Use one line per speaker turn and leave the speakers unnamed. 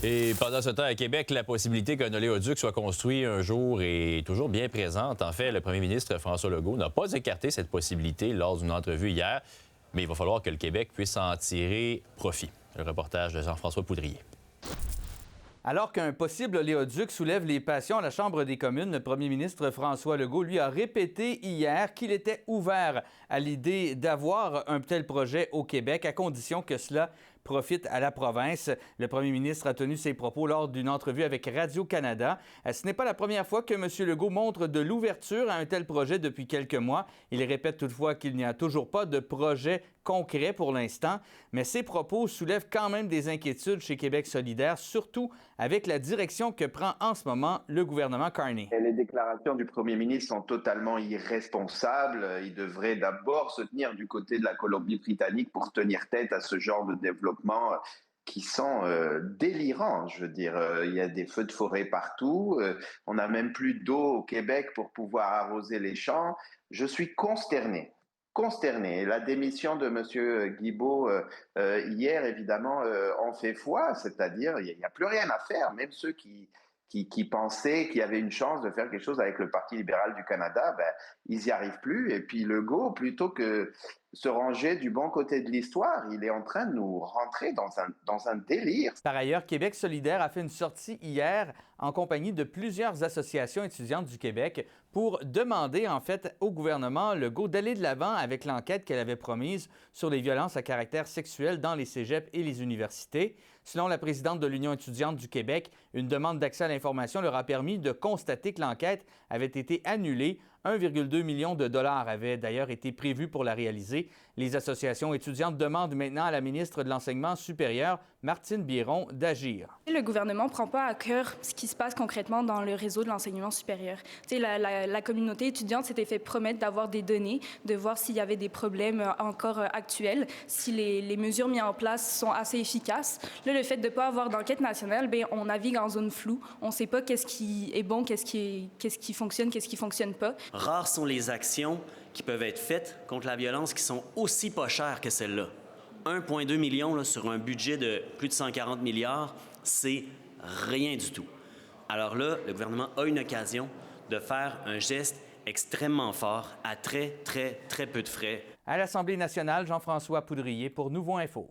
Et pendant ce temps, à Québec, la possibilité qu'un oléoduc soit construit un jour est toujours bien présente. En fait, le premier ministre François Legault n'a pas écarté cette possibilité lors d'une entrevue hier, mais il va falloir que le Québec puisse en tirer profit. Le reportage de Jean-François Poudrier.
Alors qu'un possible oléoduc soulève les passions à la Chambre des communes, le premier ministre François Legault lui a répété hier qu'il était ouvert à l'idée d'avoir un tel projet au Québec, à condition que cela profite à la province. Le premier ministre a tenu ses propos lors d'une entrevue avec Radio-Canada. Ce n'est pas la première fois que M. Legault montre de l'ouverture à un tel projet depuis quelques mois. Il répète toutefois qu'il n'y a toujours pas de projet concret pour l'instant, mais ces propos soulèvent quand même des inquiétudes chez Québec solidaire, surtout avec la direction que prend en ce moment le gouvernement Carney.
Les déclarations du premier ministre sont totalement irresponsables. Il devrait d'abord se tenir du côté de la Colombie-Britannique pour tenir tête à ce genre de développement qui sont délirants. Je veux dire, il y a des feux de forêt partout. On n'a même plus d'eau au Québec pour pouvoir arroser les champs. Je suis consterné. La démission de M. Guilbeault hier, évidemment, en fait foi, c'est-à-dire il n'y a plus rien à faire. Même ceux qui pensaient qu'il y avait une chance de faire quelque chose avec le Parti libéral du Canada, ils n'y arrivent plus. Et puis Legault, plutôt que se ranger du bon côté de l'histoire, il est en train de nous rentrer dans un délire.
Par ailleurs, Québec solidaire a fait une sortie hier en compagnie de plusieurs associations étudiantes du Québec pour demander en fait au gouvernement Legault d'aller de l'avant avec l'enquête qu'elle avait promise sur les violences à caractère sexuel dans les cégeps et les universités. Selon la présidente de l'Union étudiante du Québec, une demande d'accès à l'information leur a permis de constater que l'enquête avait été annulée. 1,2 million de dollars avait d'ailleurs été prévu pour la réaliser. Les associations étudiantes demandent maintenant à la ministre de l'Enseignement supérieur, Martine Biron, d'agir.
Le gouvernement ne prend pas à cœur ce qui se passe concrètement dans le réseau de l'enseignement supérieur. La communauté étudiante s'était fait promettre d'avoir des données, de voir s'il y avait des problèmes encore actuels, si les mesures mises en place sont assez efficaces. Là, le fait de ne pas avoir d'enquête nationale, on navigue en zone floue. On ne sait pas qu'est-ce qui est bon, qu'est-ce qui fonctionne, qu'est-ce qui ne fonctionne pas.
Rares sont les actions qui peuvent être faites contre la violence qui sont aussi pas chères que celle-là. 1,2 million là, sur un budget de plus de 140 milliards, c'est rien du tout. Alors là, le gouvernement a une occasion de faire un geste extrêmement fort à très peu de frais.
À l'Assemblée nationale, Jean-François Poudrier pour Nouveau Info.